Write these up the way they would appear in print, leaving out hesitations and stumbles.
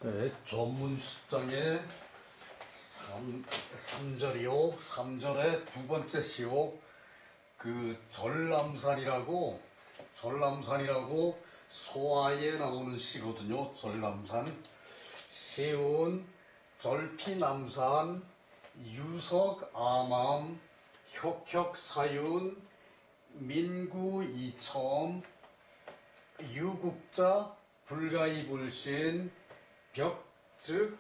네, 전문 시장의 3절이요. 3절의 두 번째 시요. 전람산이라고 소아에 나오는 시거든요. 전람산. 시운, 절피남산, 유석아맘, 혁혁사윤, 민구이첨, 유국자, 불가이불신, 벽즉,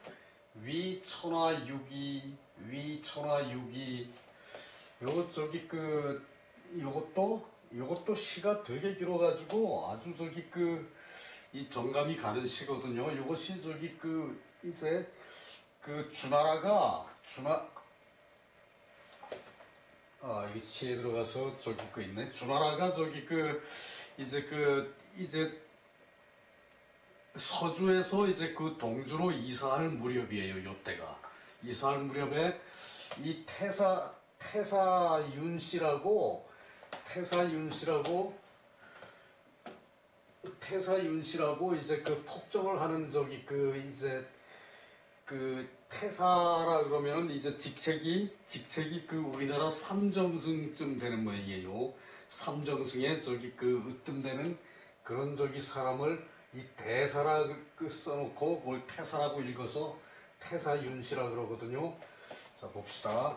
위천하유기. 요것도 시가 되게 길어가지고 아주 이 정감이 가는 시거든요. 요것이 이제 이게 시에 들어가서 있네. 주나라가 이제 서주에서 이제 동주로 이사할 무렵이에요. 요때가. 이사할 무렵에 이 태사윤씨라고 이제 폭정을 하는 태사라 그러면은 이제 직책이 우리나라 삼정승쯤 되는 모양이에요. 삼정승에 으뜸되는 그런 사람을 이 대사라 써놓고 그걸 태사라고 읽어서 태사윤씨라 그러거든요. 자, 봅시다.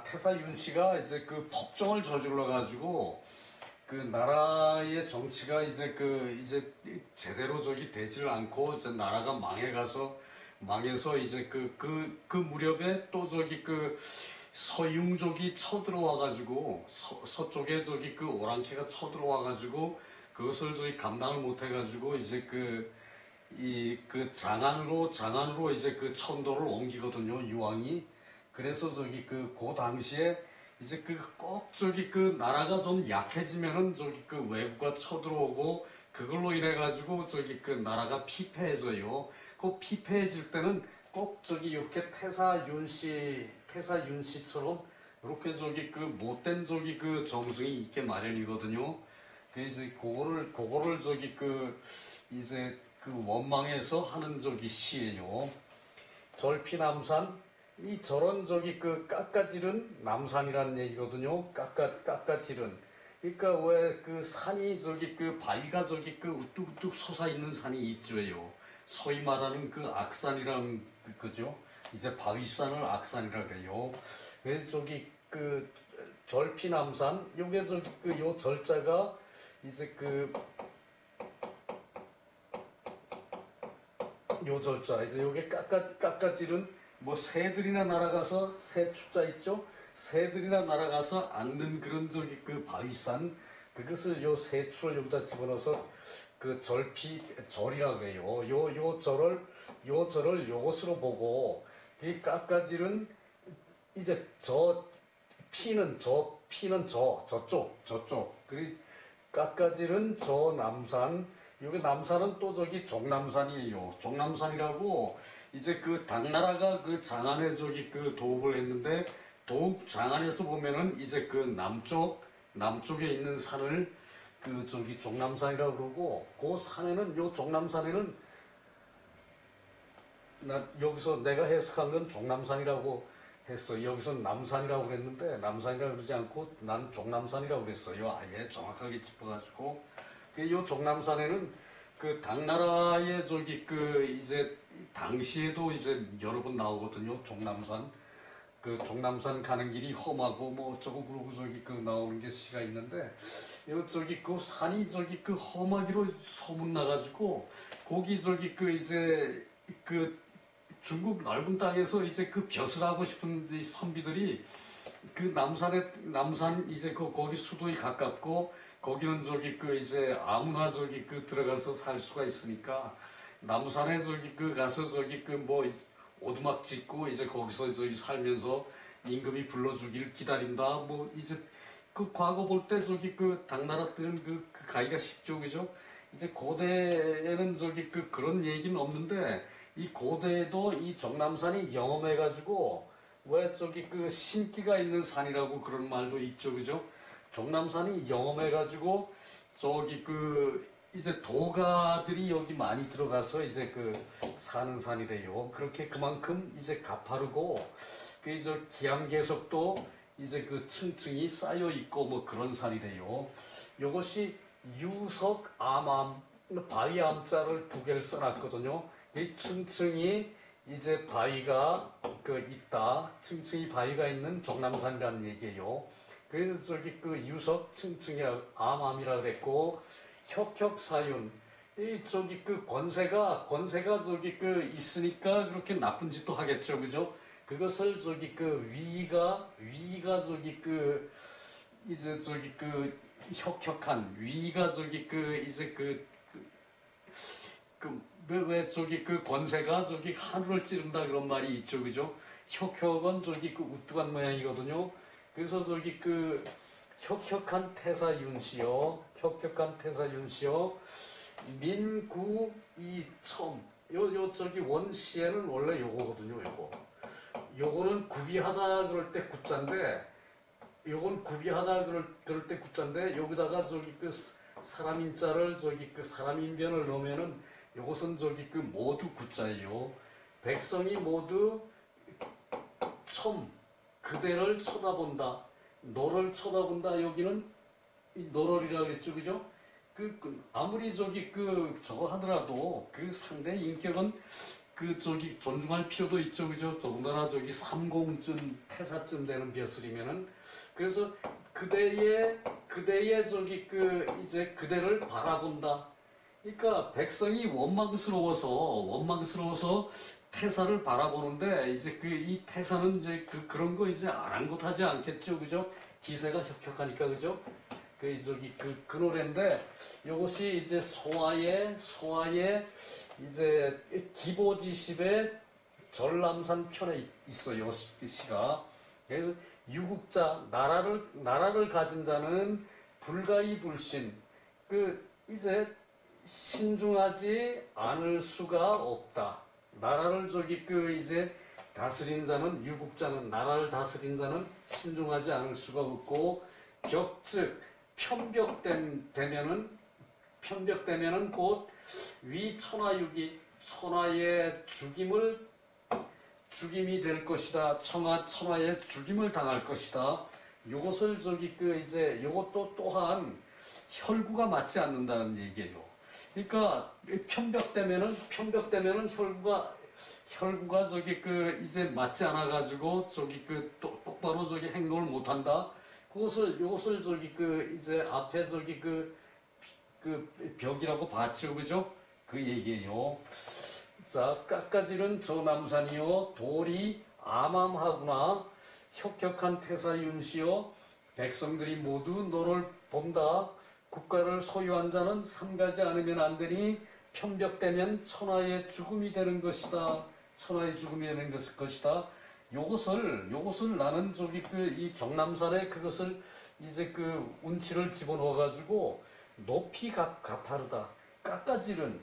태사윤씨가 이제 폭정을 저질러가지고 나라의 정치가 이제 제대로 되지를 않고 이제 나라가 망해서 이제 그 무렵에 또 서융족이 쳐들어와가지고 서쪽에 오랑캐가 쳐들어와가지고 그것을 감당을 못해가지고 이제 장안으로 이제 천도를 옮기거든요, 유황이. 그래서 그 당시에 이제 꼭 나라가 좀 약해지면은 외국가 쳐들어오고 그걸로 인해가지고 나라가 피폐해져요. 그 피폐해질 때는 꼭 이렇게 태사윤씨처럼 이렇게 못된 정승이 있게 마련이거든요. 그래서 그거를 이제 원망해서 하는 시예요. 절피남산, 이 저런 깎아지른 남산이라는 얘기거든요. 깎아지른. 그러니까 왜 산이 바위가 우뚝우뚝 솟아있는 산이 있죠요. 소위 말하는 악산이라는 그죠? 이제 바위산을 악산이라 그래요. 그래서 절피남산, 요게 요 절자가 이제 요 절자, 이제 요게 깎아지른 새들이나 날아가서 새 축자 있죠? 새들이나 날아가서 앉는 그런 바위산, 그것을 요 새추를 여기다 집어넣어서 절이라고 해요. 요 절을 요것으로 보고, 이 깎아지른 이제 피는 저쪽. 그리고 깎아지른 남산, 여기 남산은 또 종남산이에요. 종남산이라고 이제 당나라가 장안에 도읍을 했는데, 장안에서 보면은 이제 남쪽에 있는 산을 종남산이라고 그러고, 그 산에는, 종남산에는 여기서 내가 해석한 건 종남산이라고 했어. 여기서 남산이라고 그랬는데, 남산이라고 그러지 않고 난 종남산이라고 그랬어요. 아예 정확하게 짚어가지고. 요 종남산에는 당나라의 이제 당시에도 이제 여러 번 나오거든요. 종남산. 종남산 가는 길이 험하고 어쩌고 그러고 나오는 게 시가 있는데, 요 산이 험하기로 소문나가지고 거기 이제 중국 넓은 땅에서 이제 벼슬 하고 싶은 이 선비들이 남산 이제 거기 수도에 가깝고, 거기는 이제 아무나 들어가서 살 수가 있으니까 남산에 가서 오두막 짓고 이제 거기서 살면서 임금이 불러주기를 기다린다. 이제 과거 볼 때 당나라 때는 가기가 쉽죠, 그죠? 이제 고대에는 그런 얘기는 없는데, 이 고대에도 이 종남산이 영험해가지고 왜 신기가 있는 산이라고 그런 말도 있죠, 그죠? 종남산이 영험해가지고 이제 도가들이 여기 많이 들어가서 이제 그 사는 산이래요. 그렇게 그만큼 이제 가파르고 그 이제 기암괴석도 이제 그 층층이 쌓여 있고 뭐 그런 산이래요. 요것이 유석암암 바위 암자를 두 개를 써놨거든요. 이 층층이 이제 바위가 그 있다. 층층이 바위가 있는 종남산이라는 얘기예요. 그래서 저기 그 유석 층층이라 암암이라 그랬고 혁혁사윤 이 저기 그 권세가 저기 그 있으니까 그렇게 나쁜 짓도 하겠죠, 그죠? 그것을 저기 그 위가 저기 그 이제 저기 그 혁혁한 위가 저기 그 이제 왜 저기 그 권세가 저기 하늘을 찌른다 그런 말이 있죠, 그죠? 혁혁은 저기 그 우뚝한 모양이거든요. 그래서 저기 그 혁혁한 태사윤시여, 혁혁한 태사윤시여, 민구이첨. 요 저기 원시에는 원래 요거거든요, 요거. 요거는 구비하다 그럴 때 구자인데, 요건 구비하다 그럴 때 구자인데, 여기다가 저기 그 사람인자를 저기 그 사람인변을 넣으면은 요것은 저기 그 모두 구자예요. 백성이 모두 첨, 그대를 쳐다본다. 너를 쳐다본다. 여기는 너럴이라고 그랬죠, 그죠? 아무리 저기 저거 하더라도 그 상대 인격은 그 저기 존중할 필요도 있죠, 그죠? 더군다나 저기 삼공쯤 태사쯤 되는 벼슬이면은 그래서 그대의 저기 이제 그대를 바라본다. 그러니까 백성이 원망스러워서 태사를 바라보는데 이제 이 태사는 이제 그런 거 이제 아랑곳하지 않겠죠, 그죠? 기세가 혁혁하니까, 그죠? 그 노래인데 이것이 이제 소아의 이제 기보지십의 전람산 편에 있어요, 시가. 그래서 유국자 나라를 가진 자는 불가이 불신 이제 신중하지 않을 수가 없다. 나라를 이제 다스린 자는 유국자는 나라를 다스린 자는 신중하지 않을 수가 없고 벽즉 편벽되면은 곧 위천하육이 천하의 죽임이 될 것이다. 천하의 죽임을 당할 것이다. 요것을 이제 요것도 또한 혈구가 맞지 않는다는 얘기예요. 그러니까 편벽되면은 혈구가 이제 맞지 않아 가지고 똑바로 행동을 못 한다. 요것을 이제 앞에 벽이라고 봤죠, 그죠? 그 얘기예요. 자, 깎아지른 저 남산이요 돌이 암암하구나. 혁혁한 태사윤시여 백성들이 모두 너를 본다. 국가를 소유한 자는 삼가지 않으면 안 되니 편벽되면 천하의 죽음이 되는 것이다. 천하의 죽음이 되는 것이다. 요것을 나는 이 종남산에 그것을 이제 운치를 집어넣어 가지고 높이 가파르다. 깎아지른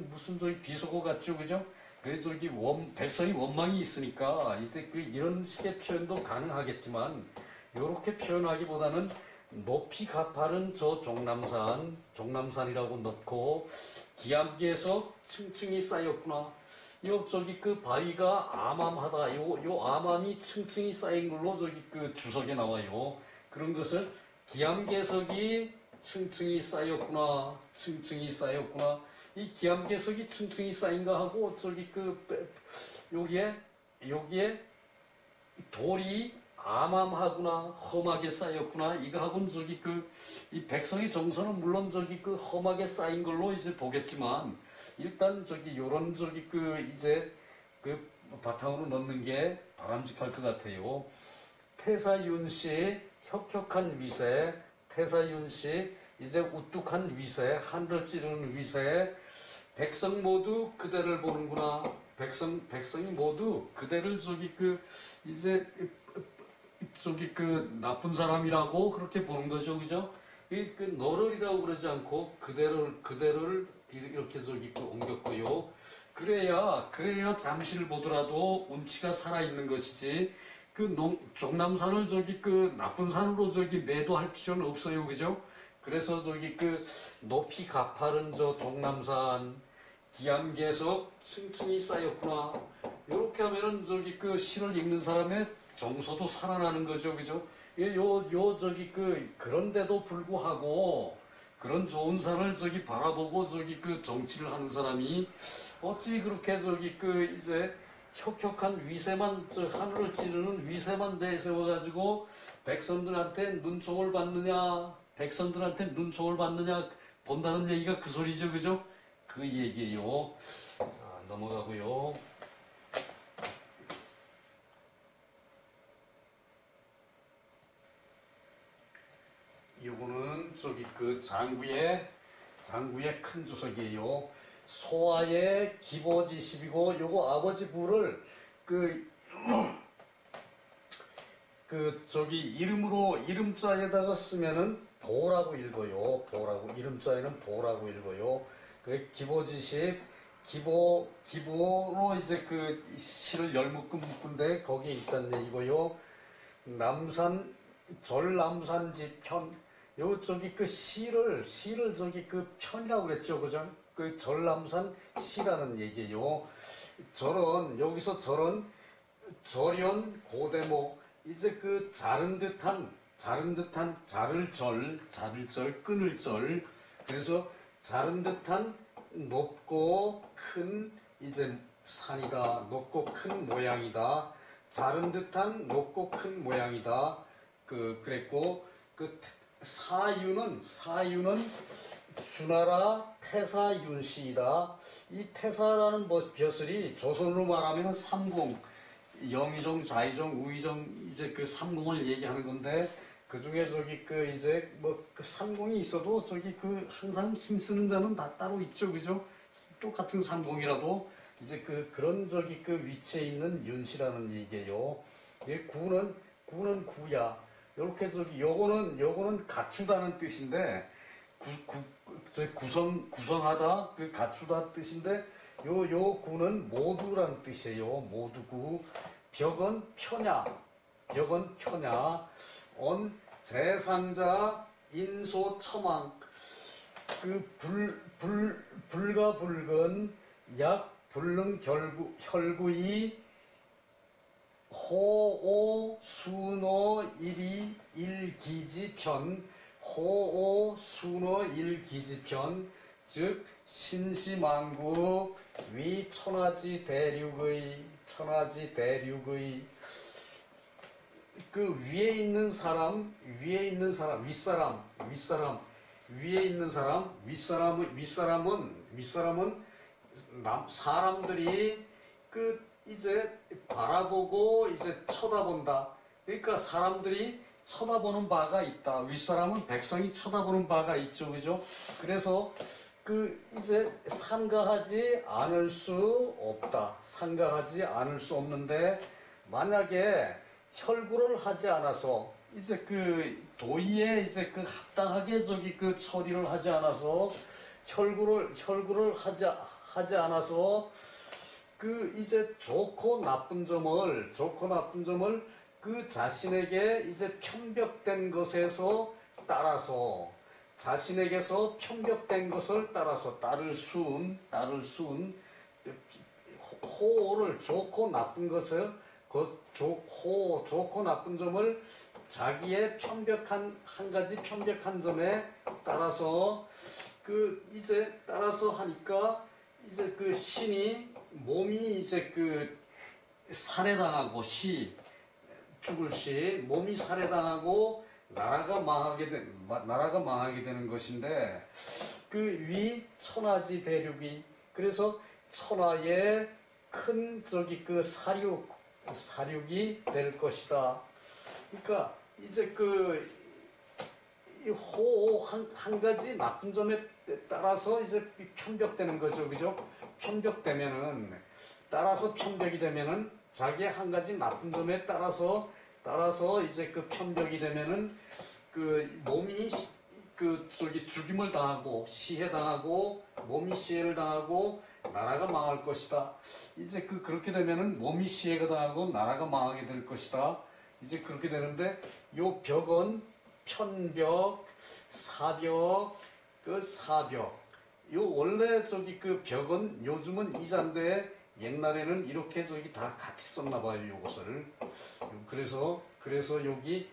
무슨 비속어 같죠, 그죠? 그래서 백성이 원망이 있으니까 이제 이런 식의 표현도 가능하겠지만 요렇게 표현하기보다는 높이 가파른 저 종남산이라고 넣고 기암기에서 층층이 쌓였구나. 바위가 암암하다. 요 암암이 층층이 쌓인 걸로 주석에 나와요. 그런 것을 기암괴석이 층층이 쌓였구나. 이 기암괴석이 층층이 쌓인가 하고 여기에 돌이 암암하구나, 험하게 쌓였구나. 이거하고는 이 백성의 정서는 물론 험하게 쌓인 걸로 이제 보겠지만, 일단 요런 이제 바탕으로 넣는 게 바람직할 것 같아요. 태사윤씨, 혁혁한 위세, 태사윤씨, 이제 우뚝한 위세, 하늘을 찌르는 위세, 백성 모두 그대를 보는구나. 백성이 모두 그대를 이제 나쁜 사람이라고 그렇게 보는 거죠, 그죠? 너를이라고 그러지 않고 그대를 이렇게 옮겼고요. 그래야 잠시를 보더라도 운치가 살아있는 것이지. 종남산을 나쁜 산으로 매도할 필요는 없어요, 그죠? 그래서 저기 그 높이 가파른 저 종남산 기암계석 층층이 쌓였구나. 이렇게 하면은 저기 그 시를 읽는 사람의 정서도 살아나는 거죠, 그죠? 저기 그런데도 불구하고 그런 좋은 산을 저기 바라보고 저기 그 정치를 하는 사람이 어찌 그렇게 저기 이제 혁혁한 위세만 하늘을 찌르는 위세만 내세워가지고 백성들한테 눈총을 받느냐, 백성들한테 눈총을 받느냐 본다는 얘기가 그 소리죠, 그죠? 그 얘기예요. 자, 넘어가고요. 요거는 저기 장구의 큰 주석이에요. 소아의 기보지십이고 요거 아버지 부를 저기 이름자에다가 쓰면은 보라고 읽어요. 보라고 이름자에는 보라고 읽어요. 그 기보지십 기보로 이제 그 시를 열묶은 거기에 있다는 얘기고요. 남산 전남산지편 요 저기 시를 저기 편이라고 그랬죠, 그죠? 그 전남산 시라는 얘기예요. 여기서 절연 고대목 이제 자른 듯한 자를 절 끊을 절 그래서 자른 듯한 높고 큰 이제 산이다. 높고 큰 모양이다. 자른 듯한 높고 큰 모양이다. 그랬고 사유는 주나라 태사윤씨이다. 이 태사라는 벼슬이 조선으로 말하면 삼공, 영의정, 좌의정, 우의정 이제 삼공을 얘기하는 건데 그 중에 저기 이제 삼공이 있어도 저기 항상 힘쓰는 자는 다 따로 있죠, 그죠? 똑같은 삼공이라도 이제 그런 저기 위치에 있는 윤씨라는 얘기예요. 구는 구야. 요렇게 요거는 갖추다는 뜻인데 구성하다 갖추다 뜻인데 요 구는 모두라는 뜻이에요. 모두구. 벽은 표냐. 언 재상자 인소첨왕 불가 붉은 약 불능 혈구이 호오 수노 일기지편 호오 수노 일기지편 즉 신시망국 위 천하지 대륙의 위에 있는 사람 윗사람은 사람들이 이제 바라보고 이제 쳐다본다. 그러니까 사람들이 쳐다보는 바가 있다. 윗사람은 백성이 쳐다보는 바가 있죠, 그죠? 그래서 이제 상가하지 않을 수 없다. 상가하지 않을 수 없는데 만약에 혈구를 하지 않아서 이제 도의에 이제 합당하게 저기 처리를 하지 않아서 혈구를 하지 않아서 이제 좋고 나쁜 점을 자신에게 이제 편벽된 것에서 따라서 자신에게서 편벽된 것을 따라서 따를 순 호를 좋고 나쁜 것을 좋고 나쁜 점을 자기의 편벽한 한 가지 편벽한 점에 따라서 이제 따라서 하니까 이제 신이 몸이 이제 살해당하고 죽을 시 몸이 살해당하고 나라가 망하게 되는 것인데 위 천하지 대륙이 그래서 천하의 큰 저기 사륙이 될 것이다. 그러니까 이제 호 한 가지 나쁜 점에 따라서 이제 편벽되는 거죠, 그죠? 따라서 편벽이 되면은 자기의 한 가지 나쁜 점에 따라서 이제 편벽이 되면은 몸이 죽임을 당하고 시해당하고 몸이 시해를 당하고 나라가 망할 것이다. 이제 그렇게 되면은 몸이 시해가 당하고 나라가 망하게 될 것이다. 이제 그렇게 되는데 요 벽은 편벽 사벽, 그 사벽. 요 원래 저기 그 벽은 요즘은 이자인데 옛날에는 이렇게 저기 다 같이 썼나 봐요, 요것을. 그래서 여기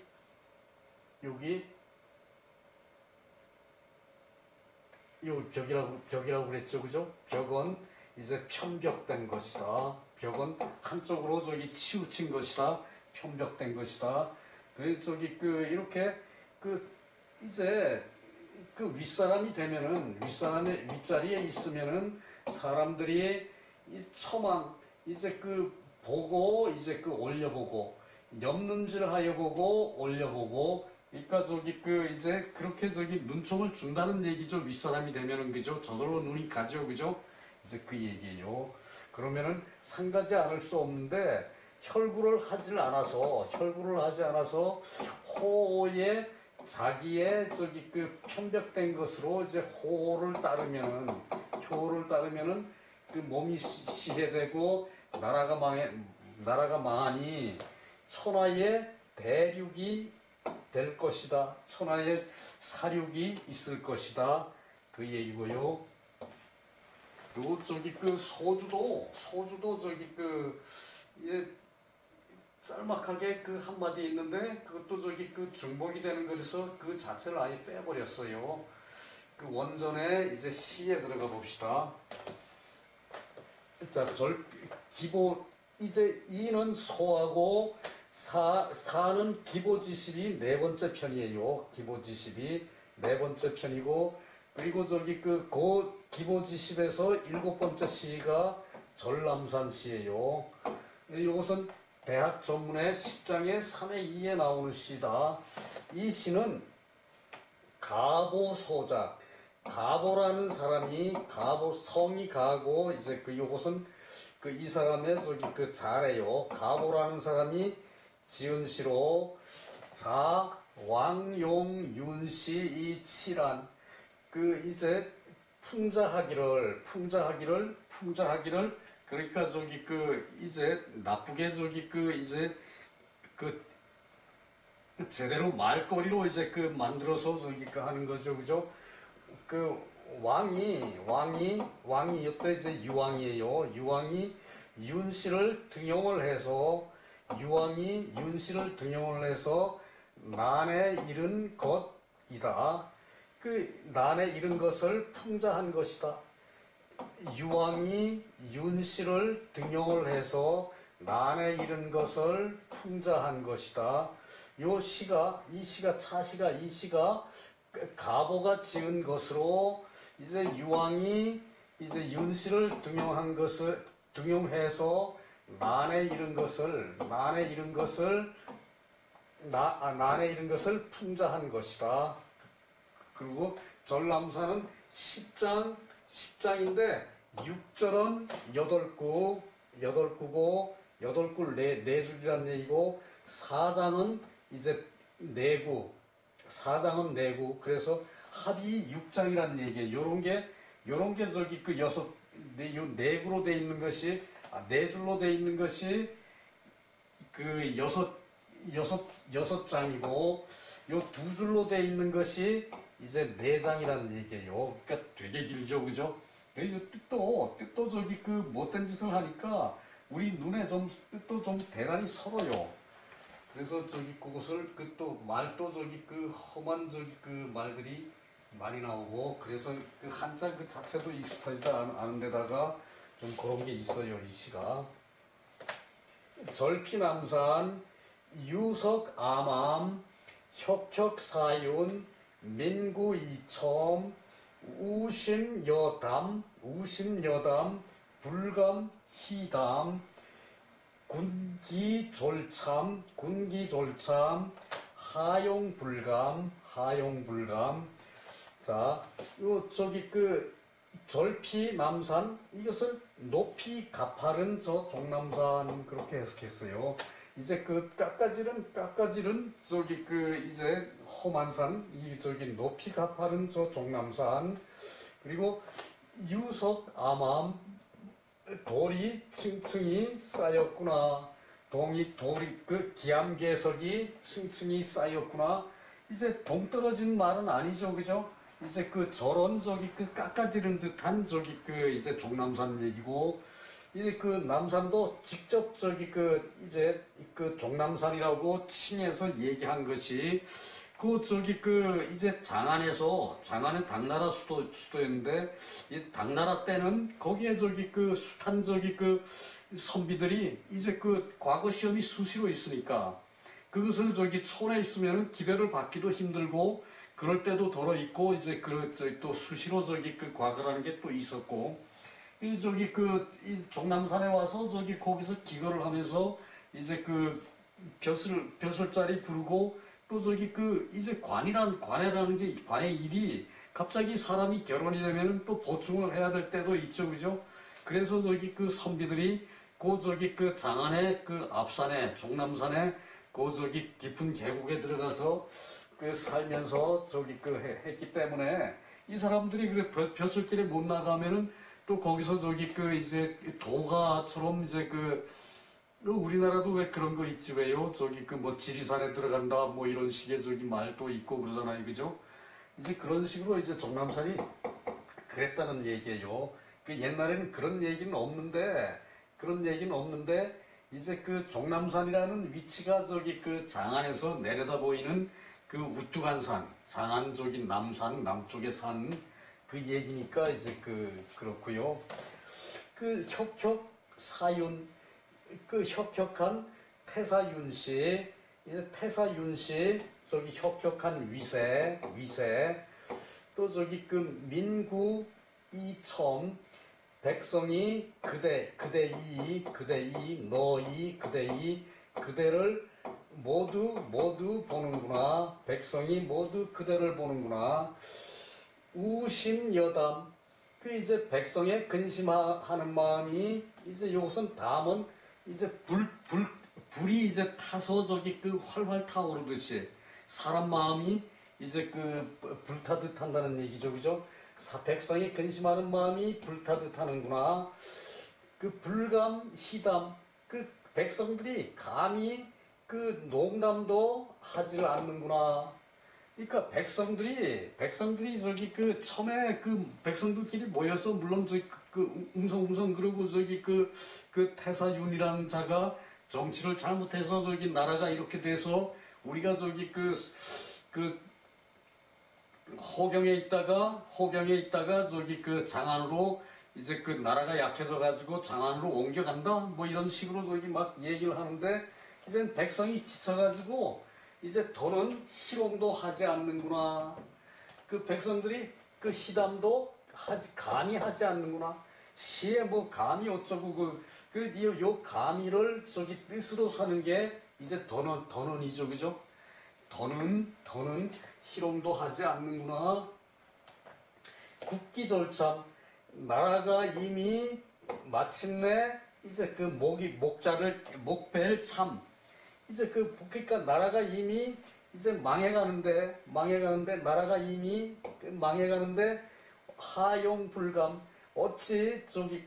요 벽이라고 그랬죠, 그죠? 벽은 이제 편벽된 것이다. 벽은 한쪽으로 저기 치우친 것이다. 편벽된 것이다. 그래서 저기 그 이렇게 그 이제 그 윗사람이 되면은 윗사람의 윗자리에 있으면은 사람들이 이 처만 이제 그 보고 이제 그 올려보고 엮는질 하여 보고 올려보고 그러니까 저기 그 이제 그렇게 저기 눈총을 준다는 얘기죠. 윗사람이 되면은 그죠. 저절로 눈이 가죠. 그죠. 이제 그 얘기예요. 그러면은 상가지 않을 수 없는데 혈구를 하지 않아서 호의 자기의 저기 그 편벽된 것으로 이제 효를 따르면은 그 몸이 시해되고 나라가 망하니 천하의 대륙이 될 것이다. 천하의 사륙이 있을 것이다. 그 얘기고요. 그리고 저기 그 소주도 저기 그 예, 짤막하게 그 한마디 있는데 그것도 저기 그 중복이 되는 거라서 그 자체를 아예 빼버렸어요. 그 원전에 이제 시에 들어가 봅시다. 자, 기보 이제 이는 소하고 사는 기보지십이 네 번째 편이에요. 기보지십이 네 번째 편이고 그리고 저기 그 기보지십에서 일곱 번째 시가 전람산 시예요. 이것은 대학 전문의 10장의 3의 2에 나오는 시다. 이 시는 가보소작 가보라는 사람이 성이 가고 이제 요것은 이 사람의 저기 그 자래요. 가보라는 사람이 지은 시로 왕용윤씨 이 칠한 이제 풍자하기를 그러니까 저기 이제 나쁘게 저기 이제 제대로 말거리로 이제 만들어서 저기 하는 거죠, 그죠? 왕이 이때 이제 유왕이에요. 유왕이 윤씨를 등용을 해서 난에 이른 것이다. 난에 이른 것을 풍자한 것이다. 유왕이 윤씨를 등용을 해서 난에 이른 것을 풍자한 것이다. 이 시가 가보가 지은 것으로 이제 유왕이 이제 윤씨를 등용해서 난에 이른 것을 풍자한 것이다. 그리고 전람사는 10장인데 6절은 8구고 8줄이라는 얘기고 4장은 이제 4구 그래서 합이 6장이라는 얘기예요. 요런 게 저기 네 구로 돼 있는 것이 네 줄로 돼 있는 것이 여섯 장이고 요 두 줄로 돼 있는 것이 이제 네 장이라는 얘기예요. 그러니까 되게 길죠, 그죠? 뜻도 저기 못된 짓을 하니까 우리 눈에 뜻도 좀 대단히 설어요. 그래서 저기 그것을 말도 저기 험한 저기 말들이 많이 나오고 그래서 한자 자체도 익숙하지도 않은 데다가 좀 그런 게 있어요, 이 시가. 절피남산 유석암암 혁혁사윤 민구이첨 우심여담 불감희담 군기졸참 하용불감 자, 저기 절피남산 이것을 높이 가파른 저 종남산 그렇게 해석했어요. 이제 깎아지른 저기 이제 험한산 저기 높이 가파른 저 종남산 그리고 유석암암 돌이 층층이 쌓였구나. 돌이 기암괴석이 층층이 쌓였구나. 이제 동떨어진 말은 아니죠, 그죠? 이제 그 저런 저기 그 깎아지른 듯한 저기 그 이제 종남산 얘기고, 이제 그 남산도 직접 저기 그 이제 그 종남산이라고 칭해서 얘기한 것이 그 저기 그 이제 장안은 당나라 수도였는데 이 당나라 때는 거기에 저기 그 숱한 저기 그 선비들이 이제 그 과거 시험이 수시로 있으니까 그것을 저기 촌에 있으면 기별을 받기도 힘들고 그럴 때도 덜어 있고 이제 그 저기 또 수시로 저기 그 과거라는 게 또 있었고 이 저기 그 이 종남산에 와서 저기 거기서 기거를 하면서 이제 그 벼슬자리 부르고 또 저기 그 이제 관회라는 게 관의 일이 갑자기 사람이 결혼이 되면 또 보충을 해야 될 때도 있죠, 그죠? 그래서 저기 그 선비들이 그 저기 그 장안의 그 앞산에 종남산에 그 저기 깊은 계곡에 들어가서 그 살면서 저기 그 했기 때문에 이 사람들이 그 벼슬길에 못 나가면은 또 거기서 저기 그 이제 도가처럼 이제 그 우리나라도 왜 그런 거 있지 왜요? 저기 그 뭐 지리산에 들어간다 뭐 이런 식의 저기 말도 있고 그러잖아요, 그죠? 이제 그런 식으로 이제 종남산이 그랬다는 얘기예요. 그 옛날에는 그런 얘기는 없는데 이제 그 종남산이라는 위치가 저기 그 장안에서 내려다 보이는 그 우뚝한 산, 장안 저기 남산 남쪽의 산 그 얘기니까 이제 그렇고요. 그 혁혁 사윤 그 혁혁한 태사윤씨 이제 태사윤씨 저기 혁혁한 위세 또 저기 그 민구 이첨 백성이 그대이 너희 그대이 그대를 모두 보는구나. 백성이 모두 그대를 보는구나. 우심여담 그 이제 백성의 근심하는 마음이 이제 요것은 다음은 이제 불이 이제 타서 저기 그 활활 타오르듯이 사람 마음이 이제 그 불타듯 한다는 얘기죠, 그죠? 백성이 근심하는 마음이 불타듯 하는구나. 그 불감 희담 그 백성들이 감히 그 농담도 하질 않는구나. 그러니까 백성들이 저기 그 처음에 그 백성들끼리 모여서 물론 저기 그 웅성웅성 그러고 저기 그 태사윤이라는 자가 정치를 잘못해서 저기 나라가 이렇게 돼서 우리가 저기 그 호경에 있다가 저기 그 장안으로 이제 그 나라가 약해져 가지고 장안으로 옮겨간다 뭐 이런 식으로 저기 막 얘기를 하는데 이제 백성이 지쳐가지고 이제 더는 희롱도 하지 않는구나. 그 백성들이 그 희담도 감히 하지 않는구나. 시에 뭐 감히 어쩌고 요 감히를 저기 뜻으로 사는 게 이제 더는이죠, 그죠? 더는 희롱도 하지 않는구나. 국기절참 나라가 이미 마침내 이제 그 목배를 참 이제 그러니까 나라가 이미 이제 망해가는데 나라가 이미 망해가는데 하용불감 어찌 저기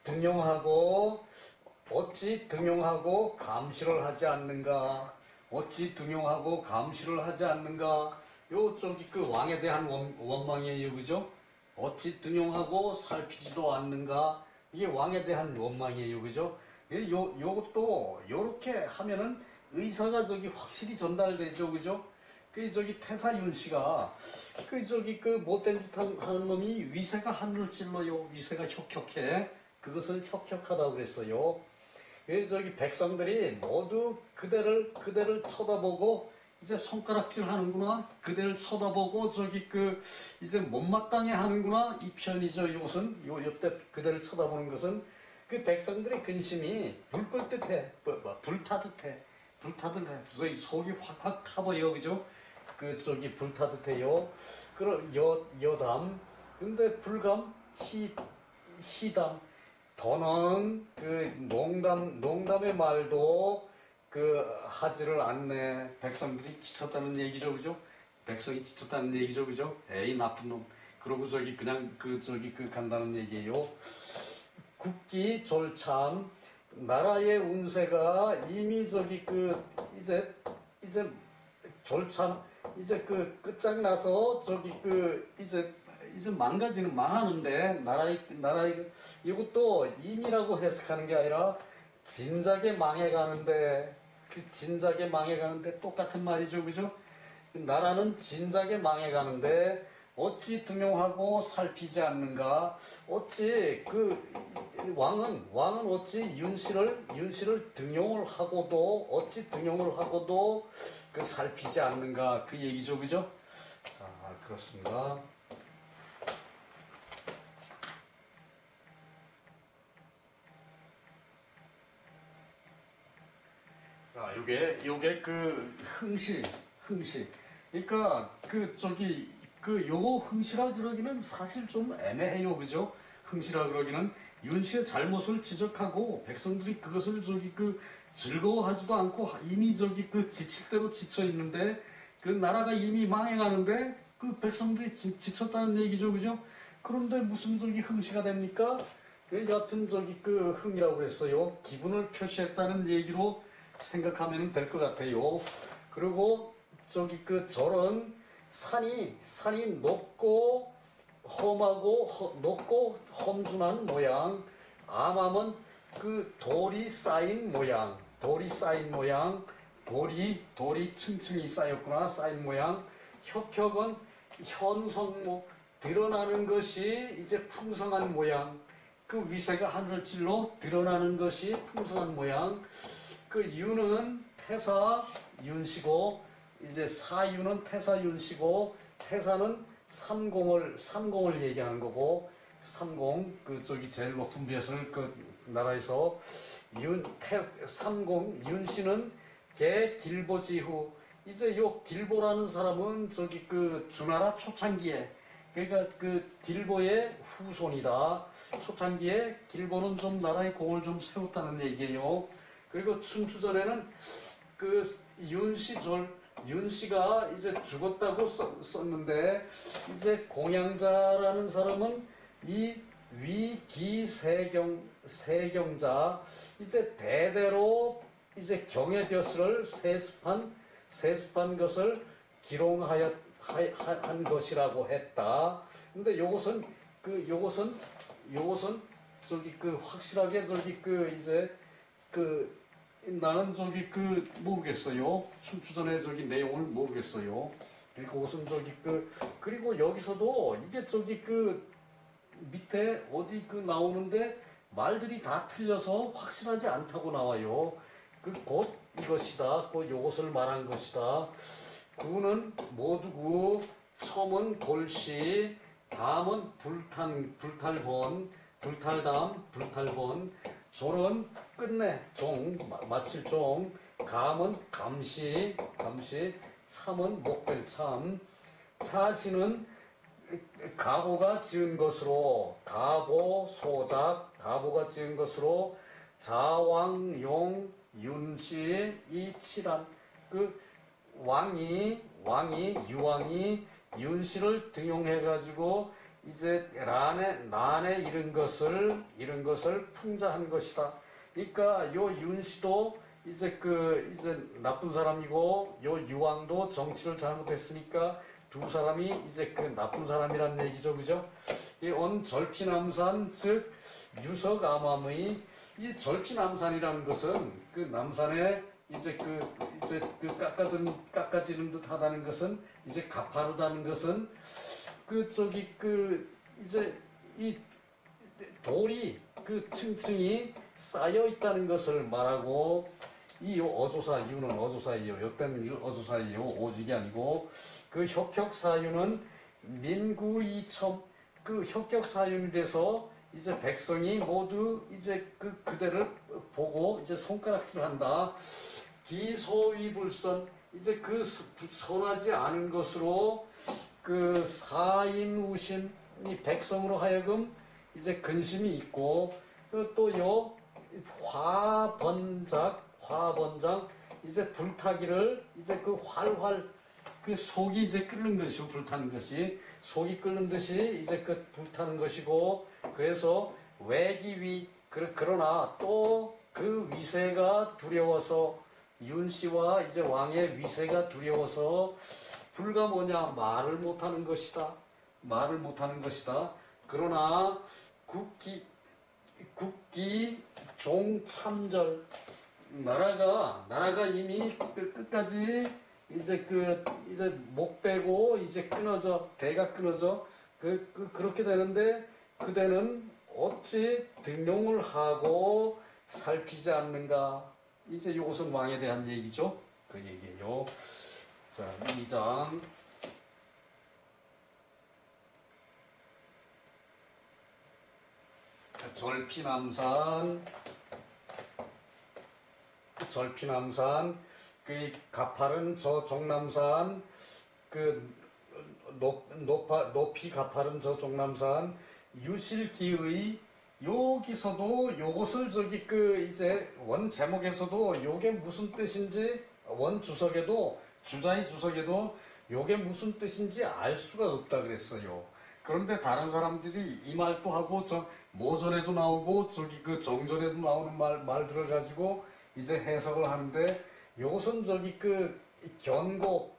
등용하고 감시를 하지 않는가? 요 저기 그 왕에 대한 원망이에요, 그죠? 어찌 등용하고 살피지도 않는가? 이게 왕에 대한 원망이에요, 그죠? 요것도 요렇게 하면은 의사가 저기 확실히 전달되죠, 그죠? 그 저기 태사윤 씨가 그 저기 그 못된 짓 하는 놈이 위세가 하늘을 찔러요. 위세가 혁혁해. 그것을 혁혁하다고 그랬어요. 그 저기 백성들이 모두 그대를 쳐다보고 이제 손가락질 하는구나. 그대를 쳐다보고 저기 이제 못마땅해 하는구나. 이 편이죠. 이것은 요 옆에 그대를 쳐다보는 것은 그 백성들의 근심이 불 끌 듯해. 불타듯해. 저기 속이 확확 타버려, 그죠? 그 저기 불타듯해요. 그럼 여담. 근데 불감 희담. 더는 그 농담의 말도 하지를 않네. 백성들이 지쳤다는 얘기죠, 그죠? 백성이 지쳤다는 얘기죠, 그죠? 에이 나쁜 놈. 그러고 저기 그냥 간다는 얘기예요. 국기 졸참 나라의 운세가 이미 저기 이제 졸참 이제 그 끝장나서 저기 그 이제 망하는데 나라의 이것도 임이라고 해석하는 게 아니라 진작에 망해가는데 그 진작에 망해가는데 똑같은 말이죠, 그죠? 나라는 진작에 망해가는데 어찌 등용하고 살피지 않는가? 어찌 그 왕은 어찌 윤씨를 등용을 하고도 그 살피지 않는가? 그 얘기죠, 그죠? 자, 그렇습니다. 자, 요게 그 흥시. 그러니까 요거 흥시라 그러기는 사실 좀 애매해요, 그죠? 흥시라 그러기는 윤씨의 잘못을 지적하고 백성들이 그것을 즐거워하지도 않고 이미 지칠 대로 지쳐 있는데 그 나라가 이미 망해가는데 그 백성들이 지쳤다는 얘기죠, 그죠? 그런데 무슨 흥시가 됩니까? 여하튼 흥이라고 그랬어요. 기분을 표시했다는 얘기로 생각하면 될 것 같아요. 그리고 절은 산이 높고 높고 험준한 모양, 암암은 그 돌이 쌓인 모양, 돌이 층층이 쌓인 모양, 혁혁은 현성모, 드러나는 것이 이제 풍성한 모양, 그 위세가 하늘을 찔러 드러나는 것이 풍성한 모양, 그 유는 태사 윤씨고, 이제 사유는 태사 윤씨고, 태사는 삼공을 얘기하는 거고, 삼공, 제일 높은 벼슬 나라에서, 윤씨는 개 길보지후, 이제 요 길보라는 사람은 주나라 초창기에, 그러니까 길보의 후손이다. 초창기에 길보는 좀 나라의 공을 좀 세웠다는 얘기예요. 그리고 춘추전에는 윤씨가 이제 죽었다고 썼는데, 이제 공양자라는 사람은 이 세경자, 이제 대대로 이제 경의 벼슬을 세습한 것을 기록한 것이라고 했다. 근데 요것은 확실하게 나는 모르겠어요. 춘추전의 내용을 모르겠어요. 그것은 그리고 여기서도 이게 밑에 어디 나오는데 말들이 다 틀려서 확실하지 않다고 나와요. 곧 이것이다. 곧 요것을 말한 것이다. 구는 모두구, 첨은 골시, 담은 불탈번, 졸은 끝내, 마칠 종, 감은 감시, 참은 목별참, 차시는 가보가 지은 것으로, 가보가 지은 것으로, 자왕용, 윤씨, 이 칠한, 유왕이 윤씨를 등용해가지고 이제 난에 이른 것을 풍자한 것이다. 그러니까 요 윤씨도 이제 나쁜 사람이고, 요 유왕도 정치를 잘못했으니까 두 사람이 이제 나쁜 사람이란 얘기죠, 그죠? 이 절피남산, 즉 유석암암의 이 절피남산이라는 것은 남산에 이제 깎아지는 듯 하다는 것은, 이제 가파르다는 것은, 이제 이 돌이 층층이 쌓여 있다는 것을 말하고, 이 유는 어조사이요. 요때는 어조사이요. 오직이 아니고, 혁혁사유는 민구이첨, 혁혁사유에 대해서 이제 백성이 모두 이제 그대를 보고 이제 손가락질 한다. 기소위불선, 이제 선하지 않은 것으로 사인우신, 이 백성으로 하여금 이제 근심이 있고, 또 화번장, 이제 불타기를 이제 활활 속이 이제 끓는 것이고, 불타는 것이 속이 끓는 듯이 이제 불타는 것이고, 그래서 외기위, 그러나 또 위세가 두려워서, 윤씨와 이제 왕의 위세가 두려워서 불가 뭐냐 말을 못하는 것이다. 말을 못하는 것이다. 그러나 국기 종참절 나라가 이미 끝까지 이제 목 빼고 이제 끊어져 대가 끊어져 그렇게 되는데 그대는 어찌 등용을 하고 살피지 않는가. 이제 이것은 왕에 대한 얘기죠. 그 얘기예요. 자, 2장 절피남산 그 가파른 저 종남산 그 높이 가파른 저 종남산 유실기의 여기서도 요것을 저기 그 이제 원 제목에서도 요게 무슨 뜻인지 원 주석에도 주자의 주석에도 요게 무슨 뜻인지 알 수가 없다 그랬어요. 그런데 다른 사람들이 이 말도 하고 저 모전에도 나오고 저기 그 정전에도 나오는 말들을 가지고 이제 해석을 하는데 요것은 저기 그 견곡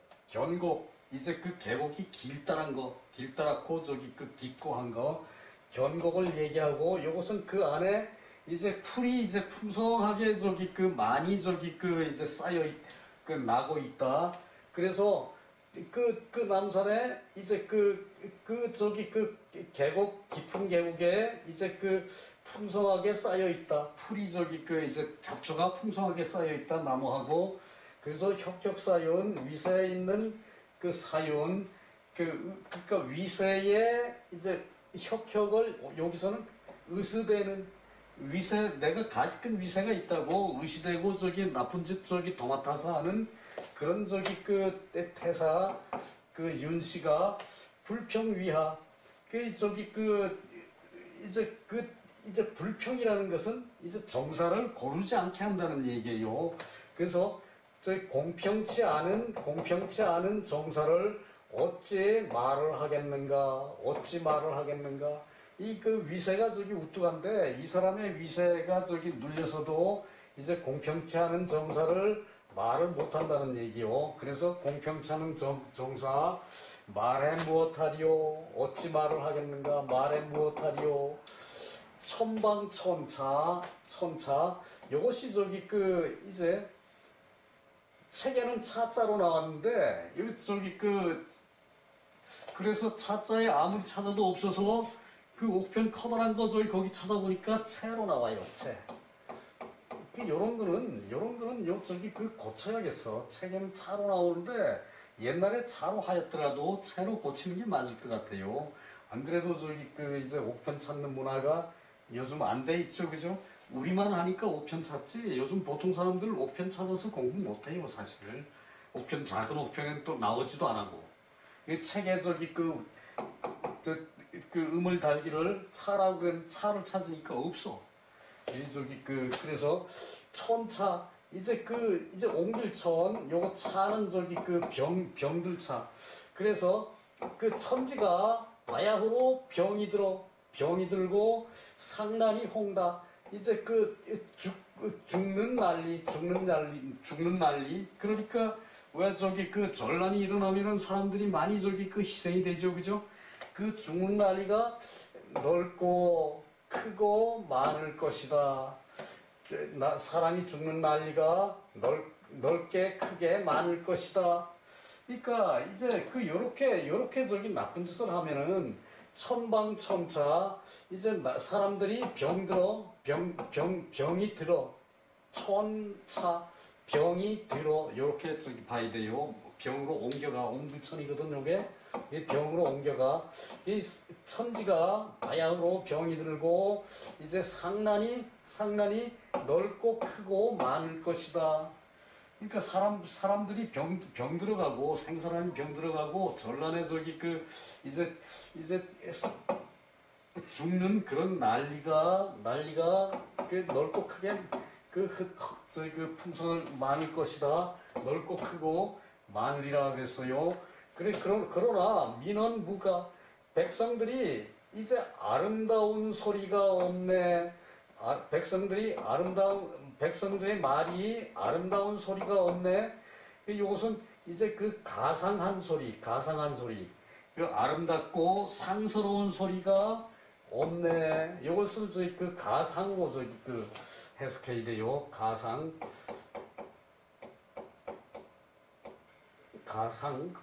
이제 그 계곡이 길다랗고 저기 그 깊고 한 거 견곡을 얘기하고 요것은 그 안에 이제 풀이 이제 풍성하게 저기 그 많이 저기 그 이제 그 나고 있다. 그래서 그 남산에 이제 저기 그 계곡 깊은 계곡에 이제 그 풍성하게 쌓여 있다. 풀이 저기 그 이제 잡초가 풍성하게 쌓여 있다. 나무하고 그래서 혁혁사윤 위세에 있는 그 사윤 그러니까 위세에 이제 혁혁을 여기서는 의스대는 위세 내가 가지큰 위세가 있다고 의시되고 저기 나쁜 짓 저기 도맡아서 하는 그런 저기 그 태사 그 윤씨가 불평위하 그 저기 그 이제 불평이라는 것은 이제 정사를 고르지 않게 한다는 얘기예요. 그래서 공평치 않은 정사를 어찌 말을 하겠는가? 이 그 위세가 저기 우뚝한데 이 사람의 위세가 저기 눌려서도 이제 공평치 않은 정사를 말을 못한다는 얘기요. 그래서 공평치 않은 정사 말해 무엇하리요? 어찌 말을 하겠는가? 말해 무엇하리요? 천방천차 이것이 저기 그 이제 책에는 차자로 나왔는데 여기 저기 그래서 차자에 아무리 찾아도 없어서 그 옥편 커다란 거 저기 거기 찾아보니까 채로 나와요. 채. 요런 거는 요 저기 고쳐야겠어. 책에는 차로 나오는데 옛날에 차로 하였더라도 채로 고치는 게 맞을 것 같아요. 안 그래도 저기 이제 옥편 찾는 문화가 요즘 안 돼 있죠, 그죠? 우리만 하니까 옥편 찾지. 요즘 보통 사람들 옥편 찾아서 공부 못 해요, 사실. 작은 옥편엔 또 나오지도 안 하고. 이 책에 저기 음을 달기를 차를 찾으니까 없어. 그래서 천차 이제 옹길천 요거 차는 저기 병들차. 그래서 천지가 바야흐로 병이 들고 상난이 홍다. 이제 죽는 난리. 그러니까 왜 저기 전란이 일어나면은 사람들이 많이 저기 희생이 되죠, 그죠? 죽는 난리가 넓고 크고 많을 것이다. 사람이 죽는 난리가 넓게 크게 많을 것이다. 그러니까 이제 요렇게 저기 나쁜 짓을 하면은 천방천차 이제 사람들이 병이 들어 천차 병이 들어 요렇게 저기 봐야 돼요. 병으로 옮겨가 옹두천이거든 요게. 이 병으로 옮겨가 이 천지가 바야흐로 병이 들고 이제 상난이 넓고 크고 많을 것이다. 그러니까 사람들이 병 들어가고 생사람이 병 들어가고 전란에 저기 이제 죽는 그런 난리가 넓고 크게 풍성을 많을 것이다. 넓고 크고 많으리라 그랬어요. 그러나 민원무가 백성들이 이제 아름다운 소리가 없네. 백성들이 백성들의 말이 아름다운 소리가 없네. 이것은 이제 그 가상한 소리, 가상한 소리, 그 아름답고 상스러운 소리가 없네. 이것을 저희 그 가상으로 저기 그 해석해야 돼요. 가상, 가상.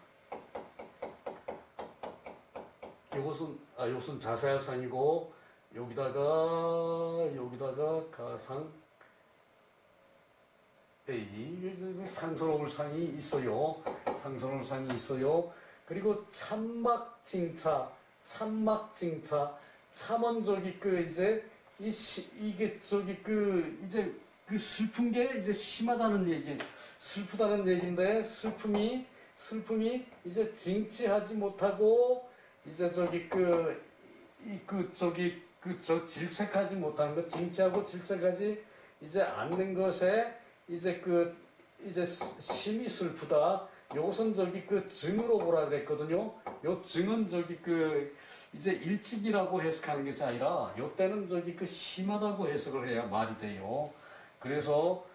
이것은 자세할 상이고 여기다가 가상. 상스러울 상이 있어요. 상스러울 상이 있어요. 그리고 참막징차, 참막징차, 참은 저기 그 이제 이게 저기 그 이제 그 슬픈 게 이제 심하다는 얘기, 슬프다는 얘기인데 슬픔이 이제 징치하지 못하고 이제 저기 저 질색하지 못하는 것, 징치하고 질색하지 이제 않는 것에 이제 심히 슬프다. 요것은 저기 그 증으로 보라 그랬거든요. 요 증은 저기 그 이제 일찍이라고 해석하는 것이 아니라 요 때는 저기 그 심하다고 해석을 해야 말이 돼요. 그래서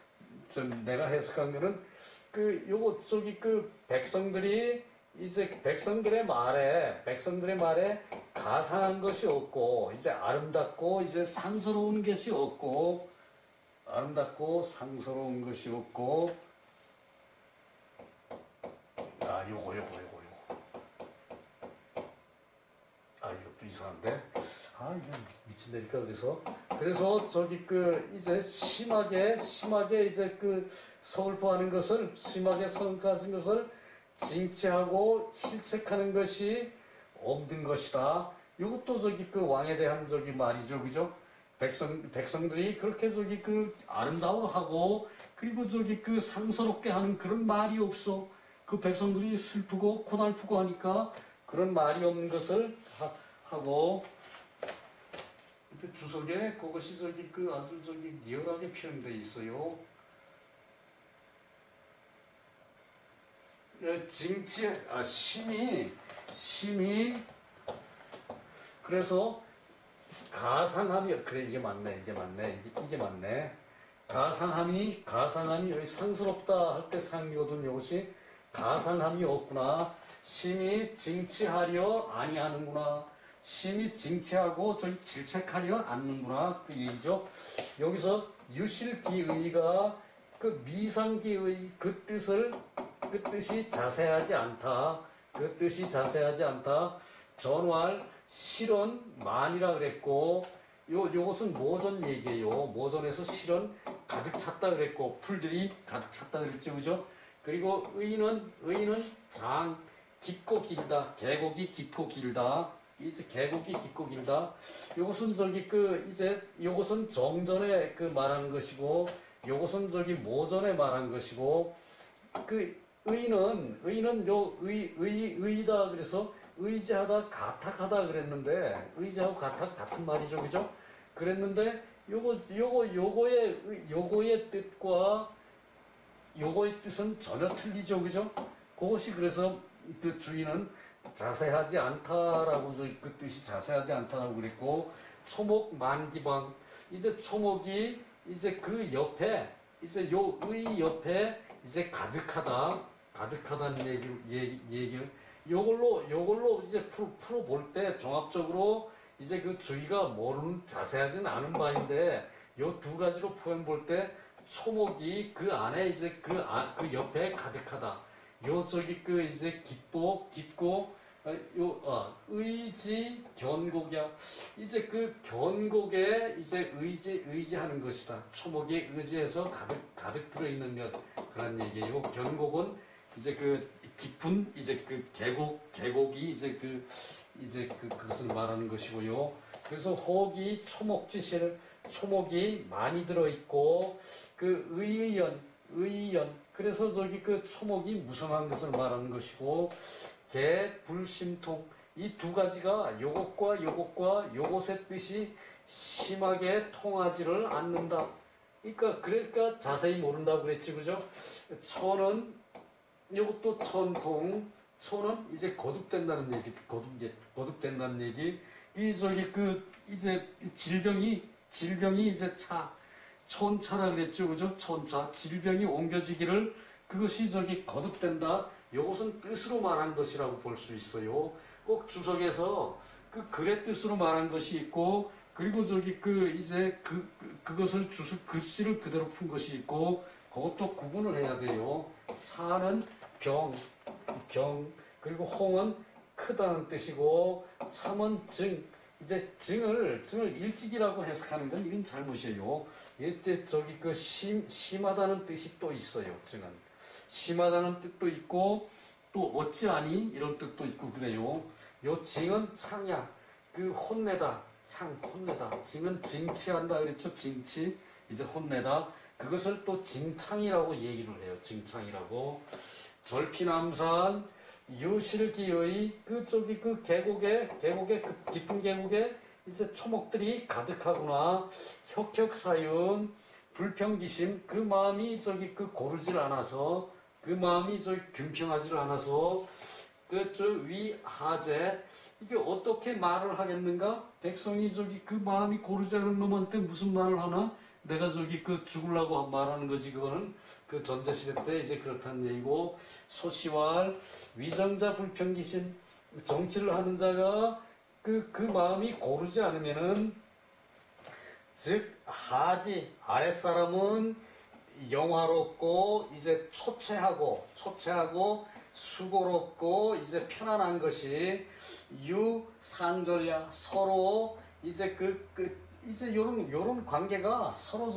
좀 내가 해석한 거는 그 요거 저기 그 백성들이 이제 백성들의 말에 가상한 것이 없고 이제 아름답고 이제 상스러운 것이 없고 아름답고 상스러운 것이 없고 요거 이것도 이상한데 이거 미친다니까. 그래서 저기 그 이제 심하게 이제 그 서글퍼하는 것을 심하게 서글퍼하는 것을 징치하고 힐책하는 것이 없는 것이다. 이것도 저기 그 왕에 대한 저기 말이죠, 그죠? 백성들이 그렇게 저기 그 아름다워하고 그리고 저기 그 상스럽게 하는 그런 말이 없어. 그 백성들이 슬프고 고달프고 하니까 그런 말이 없는 것을 하고 주석에 그것이 저기 그 아주 저기 리얼하게 표현되어 있어요. 심히 그래서 가상함이 그래 이게 맞네. 가상함이 여기 상스럽다 할 때 상이거든. 이것이 가상함이 없구나. 심히 징치하려 아니하는구나. 심히 징치하고 저기 질책하려 않는구나. 그 얘기죠. 여기서 유실기의가 그 미상기의 그 뜻이 자세하지 않다. 전왈 실은 만이라 그랬고 요것은 모전 얘기예요. 모전에서 실은 가득 찼다 그랬고 풀들이 가득 찼다 그랬죠, 그죠? 그리고 의는 장 깊고 길다. 계곡이 깊고 길다. 이제 계곡이 깊고 길다. 요것은 저기 그 이제 요것은 정전에 그 말하는 것이고 요것은 저기 모전에 말하는 것이고 그 의는 요 의다 그래서 의지하다 가탁하다 그랬는데 의지하고 가탁 같은 말이죠, 그죠? 그랬는데 요거의 뜻과 요거의 뜻은 전혀 틀리죠, 그죠? 그것이 그래서 그 주인은 자세하지 않다라고 그 뜻이 자세하지 않다라고 그랬고 초목 만기방 이제 초목이 이제 그 옆에 이제 요 의 옆에 이제 가득하다는 얘기를 요걸로 이제 풀어볼 때 종합적으로 이제 그 주의가 모르는 자세하지는 않은 바인데 요 두 가지로 표현 볼 때 초목이 그 안에 이제 그 옆에 가득하다. 요 저기 그 이제 깊고 의지 견곡이야. 이제 그 견곡에 이제 의지하는 것이다. 초목에 의지해서 가득 들어있는 것 그런 얘기예요. 견곡은 이제 그 깊은 이제 그 계곡이 이제 그것을 말하는 것이고요. 그래서 혹이 초목지실 초목이 많이 들어있고 그 의연 그래서 저기 그 초목이 무성한 것을 말하는 것이고 개 불심통 이 두 가지가 요것과 요것의 뜻이 심하게 통하지를 않는다. 그러니까 자세히 모른다고 그랬지, 그죠? 초는 요것도 천통 초는 이제 거듭된다는 얘기, 거듭된다는 얘기. 이 저기 그 이제 질병이 이제 촌차라 그랬죠, 그죠? 촌차. 질병이 옮겨지기를 그것이 거듭된다. 이것은 뜻으로 말한 것이라고 볼 수 있어요. 꼭 주석에서 그 글의 뜻으로 말한 것이 있고, 그리고 그것을 주석 글씨를 그대로 푼 것이 있고, 그것도 구분을 해야 돼요. 차는 병, 그리고 홍은 크다는 뜻이고, 참은 증. 이제 증을 일찍이라고 해석하는 건 이건 잘못이에요. 이때 심하다는 뜻이 또 있어요. 증은 심하다는 뜻도 있고, 또 어찌하니 이런 뜻도 있고 그래요. 요 증은 창야, 혼내다, 혼내다. 증은 징치한다 그랬죠. 징치, 이제 혼내다. 그것을 또 징창이라고 얘기를 해요. 징창이라고. 절피남산 유실기의 계곡에 깊은 계곡에 이제 초목들이 가득하구나. 혁혁사윤 불평기심, 그 마음이 고르질 않아서, 그 마음이 균평하질 않아서, 위하제, 이게 어떻게 말을 하겠는가? 백성이 그 마음이 고르지 않은 놈한테 무슨 말을 하나? 내가 죽으려고 말하는 거지. 그거는 그 전제시대 때 이제 그렇다는 얘기고, 소시왈 위정자 불평기심, 정치를 하는 자가 그 마음이 고르지 않으면은, 즉 하지, 아랫사람은 영화롭고 이제 초췌하고 수고롭고 이제 편안한 것이 유상절야, 서로 이제 이제 요런 관계가 서로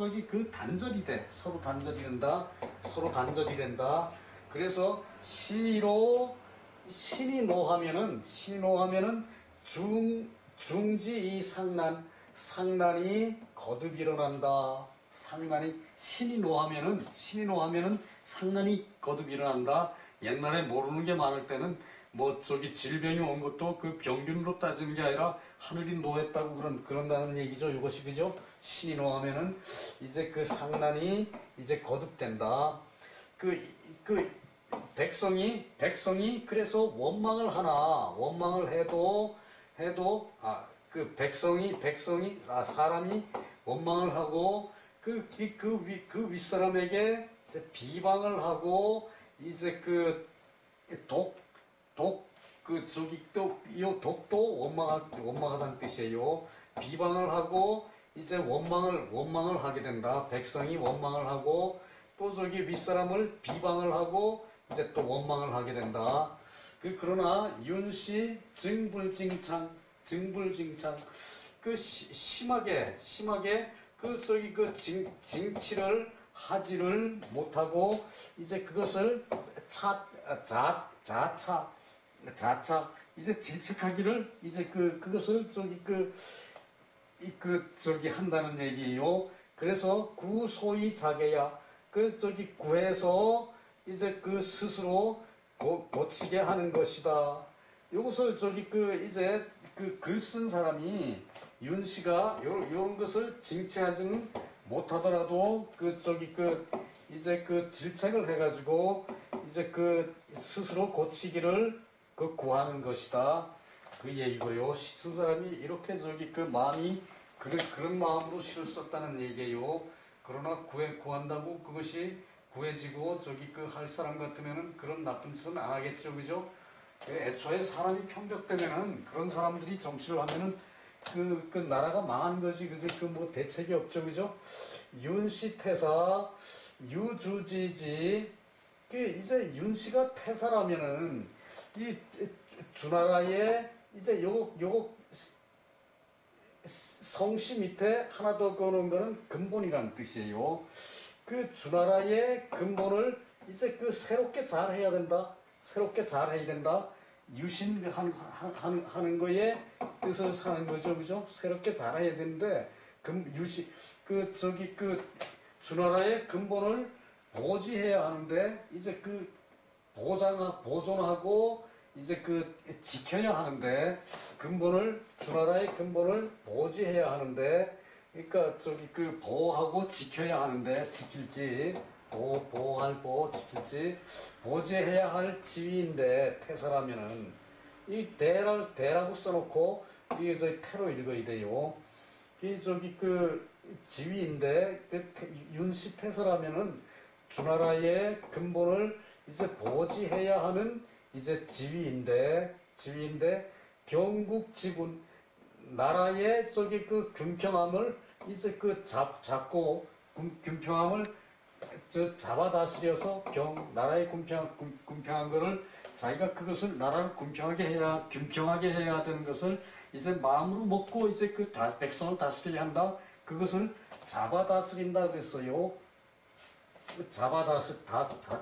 단절이 돼. 서로 단절이 된다. 그래서 신이 노하면은 중지 이 상난이 거듭 일어난다. 신이 노하면은 상난이 거듭 일어난다. 옛날에 모르는 게 많을 때는 질병이 온 것도 그 병균으로 따지는 게 아니라 하늘이 노했다고 그런다는 얘기죠. 이것이 그죠? 신이 노하면은 이제 상난이 이제 거듭된다. 백성이 그래서 원망을 해도 사람이 원망을 하고 그 윗사람에게 이제 비방을 하고 이제 독도 원망하다는 뜻이에요. 비방을 하고 이제 원망을 하게 된다. 백성이 원망을 하고 또 윗사람을 비방을 하고 이제 또 원망을 하게 된다. 그러나 윤씨 증불징창 심하게 징치를 하지를 못하고 이제 그것을 자차 이제 질책하기를 이제 그것을 한다는 얘기예요. 그래서 구소위 자개야, 구해서 이제 스스로 고치게 하는 것이다. 이것을 이제 글 쓴 사람이 윤씨가 요런 것을 징치하지는 못하더라도 이제 질책을 해가지고 이제 스스로 고치기를 구하는 것이다. 그 얘기고요. 쓴 사람이 이렇게 마음이 그런 마음으로 시를 썼다는 얘기예요. 그러나 구한다고 그것이 구해지고 할 사람 같으면은 그런 나쁜 짓은 안 하겠죠, 그죠? 애초에 사람이 편벽되면은 그런 사람들이 정치를 하면은 나라가 망한 거지, 그지? 대책이 없죠, 그죠? 윤씨 태사, 유주지지, 이제 윤씨가 태사라면은, 이 주나라에 이제 요거 성씨 밑에 하나 더 그어놓은 거는 근본이라는 뜻이에요. 주나라의 근본을 이제 새롭게 잘 해야 된다. 유신하는 거에 뜻을 사는 거죠, 그죠? 새롭게 잘해야 되는데, 주나라의 근본을 보지해야 하는데, 이제 보존하고, 이제 지켜야 하는데, 주나라의 근본을 보지해야 하는데, 그러니까 보호하고 지켜야 하는데, 지킬지, 보지해야 할 지위인데, 태사라면은, 이 대라고 써놓고, 이게 태로 읽어야 돼요. 그 지위인데 윤씨태서라면은 주나라의 근본을 이제 보호해야 하는 이제 지위인데 병국지군 나라의 그 균평함을 이제 잡고 균평함을 잡아 다스려서 나라의 균평한 거를 자기가 그것을 나라를 균평하게 해야 되는 것을 이제 마음으로 먹고 이제 백성을 다스려야 한다. 그것을 잡아 다스린다 그랬어요.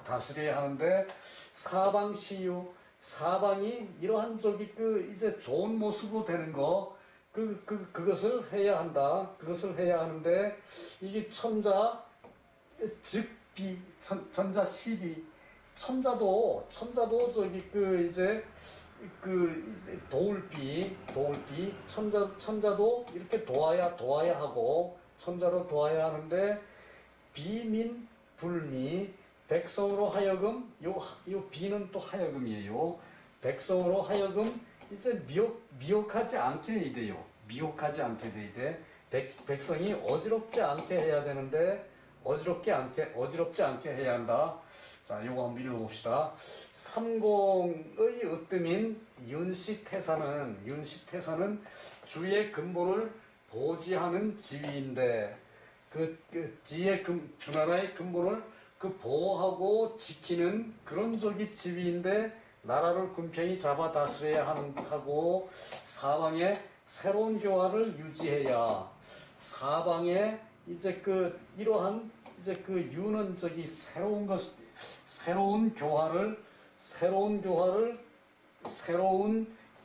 다스려야 하는데 사방이 이러한 이제 좋은 모습으로 되는 거 그것을 해야 한다. 그것을 해야 하는데 이게 천자 12 천자도 이제 도울비 천자도 이렇게 도와야 하고 천자로 도와야 하는데 비민 불미 백성으로 하여금 요 비는 또 하여금이에요. 백성으로 하여금 이제 미혹하지 않게 해야 돼요. 미혹하지 않게 돼야 돼. 백성이 어지럽지 않게 해야 되는데 어지럽지 않게 해야 한다. 자, 요거 한번 읽어봅시다. 삼공의 으뜸인 윤씨태사는 주의 근본을 보지하는 지위인데 주나라의 근본을 보호하고 지키는 그런 지위인데 나라를 균평히 잡아 다스려야 하고 사방에 새로운 교화를 유지해야 사방에 이제 이러한 이제 유는 새로운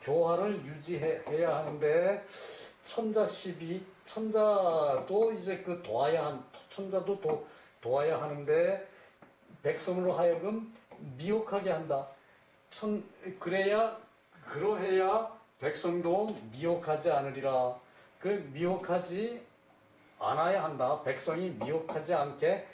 교화를 유지해야 하는데 천자 12 천자도 이제 천자도 도와야 하는데 백성으로 하여금 미혹하게 한다. 그러해야 백성도 미혹하지 않으리라. 미혹하지 않아야 한다. 백성이 미혹하지 않게